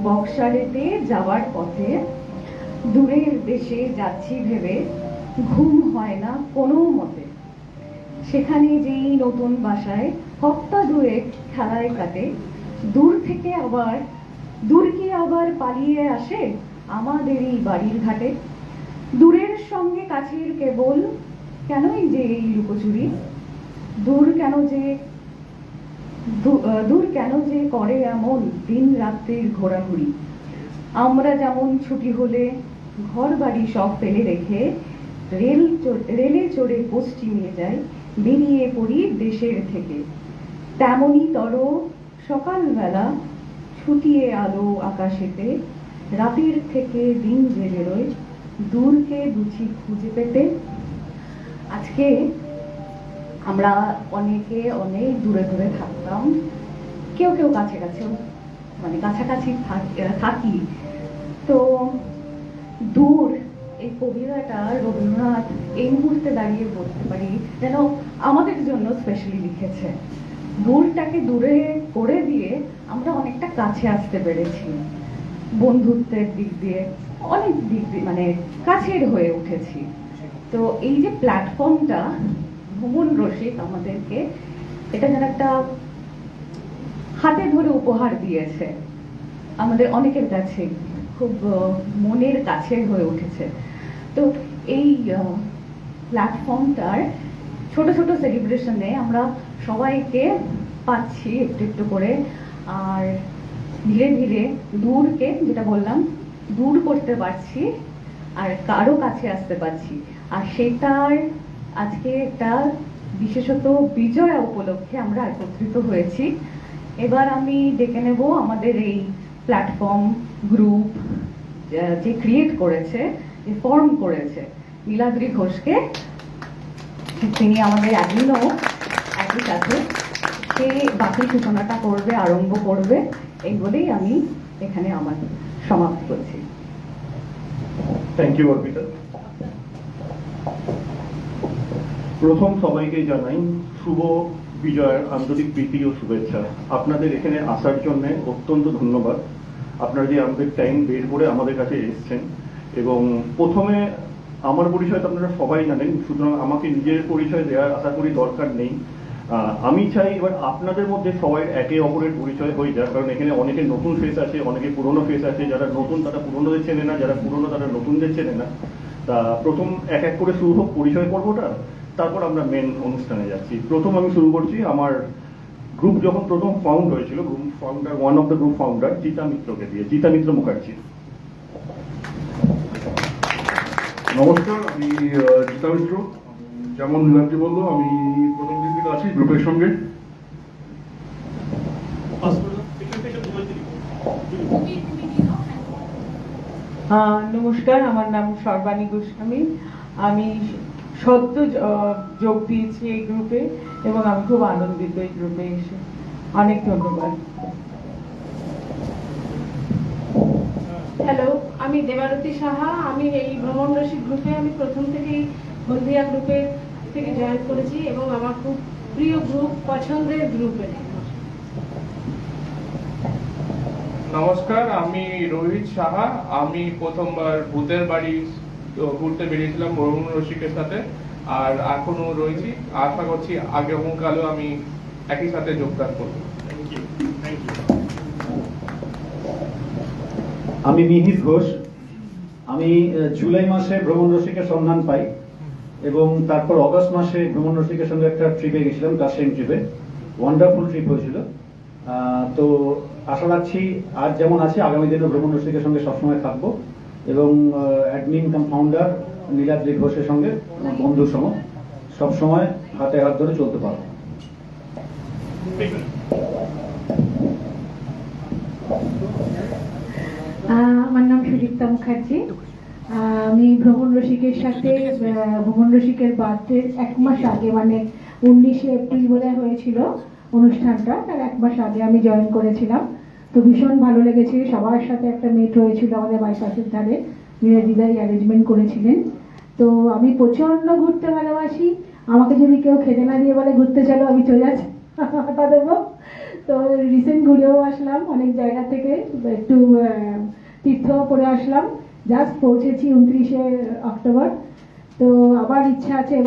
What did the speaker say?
বক্সারেতে যাওয়ার পথে দূরের দেশে যাচ্ছি ভেবে ঘুম হয় না কোনো মতে। সেখানে যেই নতুন বাসায় হপ্তা দুয়েক খেলায় কাটে, দূর থেকে আবার দূর কি আবার পালিয়ে আসে আমাদেরই বাড়ির ঘাটে। দূরের সঙ্গে কাছের কেবল কেনই যে এই লুকোচুরি, দূর কেন যে করে এমন দিন রাত্রির ঘোরাঘুরি। আমরা যেমন ছুটি হলে ঘর বাড়ি সব ফেলে রেখে রেলে চড়ে পশ্চিমে যাই, বেরিয়ে পড়ি দেশের থেকে। তেমনি তর সকালবেলা ছুটিয়ে আলো আকাশেতে, রাতের থেকে দিন জেগে রয় দূরকে বুঝি খুঁজে পেতে। আজকে আমরা অনেকে অনেক দূরে দূরে থাকতাম, কেউ কেউ কাছে কাছেও মানে কাছাকাছি থাকি। তো দূর এই কবিতাটা রবীন্দ্রনাথ এই মুহূর্তে দাঁড়িয়ে বলতে পারি যেন আমাদের জন্য স্পেশালি লিখেছে। দূরটাকে দূরে করে দিয়ে আমরা অনেকটা কাছে আসতে পেরেছি, বন্ধুত্বের দিক দিয়ে অনেক দিক দিয়ে মানে কাছের হয়ে উঠেছি। তো এই যে প্ল্যাটফর্মটা ভ্রমণ রসিক আমাদেরকে এটা যেন একটা হাতে ধরে উপহার দিয়েছে, আমাদের অনেকের কাছে খুব মনের কাছে হয়ে উঠেছে। তো এই প্ল্যাটফর্মটার ছোট ছোট সেলিব্রেশনে আমরা সবাইকে পাচ্ছি একটু একটু করে, আর ধীরে ধীরে দূরকে যেটা বললাম দূর করতে পারছি আর কারো কাছে আসতে পারছি। আর সেটার আজকে একটা বিশেষত বিজয়া উপলক্ষে আমরা একত্রিত হয়েছি। এবার আমি ডেকে নেব আমাদের এই প্ল্যাটফর্ম গ্রুপ যে ক্রিয়েট করেছে, যে ফর্ম করেছে, নীলাদ্রি ঘোষকে। তিনি আমাদের অ্যাডমিনও একই সাথে, সে বাকি সূচনাটা করবে, আরম্ভ করবে। এই বলেই আমি এখানে আমার সমাপ্ত করছি। Thank you Arpita. প্রথম সবাইকেই জানাই শুভ বিজয়ের আন্তরিক প্রীতি ও শুভেচ্ছা। আপনাদের এখানে আসার জন্য অত্যন্ত ধন্যবাদ। আপনারা যে আমাদের টাইম বের করে আমাদের কাছে এসেছেন। এবং প্রথমে আমার পরিচয় তো আপনারা সবাই জানেন, সুতরাং আমাকে নিজের পরিচয় দেওয়ার আশা করি দরকার নেই। আমি চাই এবার আপনাদের মধ্যে সবাই একে অপরের পরিচয় হয়ে যায়, কারণ এখানে অনেকে নতুন ফেস আছে, অনেকে পুরনো ফেস আছে। যারা নতুন তারা পুরনোদের চেনে না, যারা পুরনো তারা নতুনদের চেনে না। তা প্রথম এক এক করে শুরু হোক পরিচয় পর্বটা, তারপর আমরা মেন অনুষ্ঠানে যাচ্ছি। প্রথম আমি শুরু করছি আমার গ্রুপ যখন প্রথম ফাউন্ড হয়েছিল, group founder one of the group founder Jita মিত্রকে দিয়ে, জিতা মিত্র মুখার্জি। নমস্কার, আমি জিতা মিত্র। যেমন নীলাদ্রি বললো, আমি প্রথম দিন থেকে আছি গ্রুপের সঙ্গে। নমস্কার, আমার নাম সর্বাণী গোস্বামী। আমি সদ্য যোগ দিয়েছি এই গ্রুপে এবং আমি খুব আনন্দিত এই গ্রুপে এসে। অনেক ধন্যবাদ। হ্যালো, আমি দেবারতী সাহা। আমি এই ভ্রমণ রসিক গ্রুপে আমি প্রথম থেকেই হলদিয়া গ্রুপে থেকে জয়েন করেছি এবং আমার খুব প্রিয় গ্রুপ, পছন্দের গ্রুপ এটা। নমস্কার, আমি রোহিত সাহা। আমি প্রথমবার ভূতের বাড়ি ঘুরতে বেরিয়েছিলাম ভ্রমণ রসিকের সাথে, আর এখনো রয়েছি। আশা করছি আগামীকালও আমি একই সাথে যোগদান করব। আমি মিহির ঘোষ। আমি জুলাই মাসে ভ্রমণ রসিকের সন্ধান পাই এবং তারপর অগস্ট মাসে ভ্রমণ রসিকের সঙ্গে একটা ট্রিপে গেছিলাম, কাশিম ট্রিপে। ওয়ান্ডারফুল ট্রিপ হয়েছিল। তো আশা রাখছি আজ যেমন আছে আগামী দিনে ভ্রমণ রসিকের সঙ্গে সবসময় থাকবো এবং অ্যাডমিন কাম ফাউন্ডার নীলাদ্রি ঘোষের সঙ্গে বন্ধু সম সবসময় হাতে হাত ধরে চলতে পারবো। আমার নাম সুদীপ্তা মুখার্জি। আমি ভ্রমণ রসিকের সাথে ভ্রমণ রসিকের বার্থডে এক মাস আগে, মানে 19শে এপ্রিল বলে হয়েছিল অনুষ্ঠানটা, তার এক মাস আগে আমি জয়েন করেছিলাম। তো ভীষণ ভালো লেগেছে। সবার সাথে একটা মিট হয়েছিল আমাদের বাইপাসের ধারে, মিরাজিদাই অ্যারেঞ্জমেন্ট করেছিলেন। তো আমি প্রচন্ড ঘুরতে ভালোবাসি। আমাকে যদি কেউ খেতে না দিয়ে বলে ঘুরতে চলো, আমি চলে যাচ্ছি দেবো। তো রিসেন্ট ঘুরেও আসলাম অনেক জায়গা থেকে, একটু তীর্থ করে আসলাম। জাস্ট পৌঁছেছি 29শে অক্টোবর। তো আবার ইচ্ছা আছে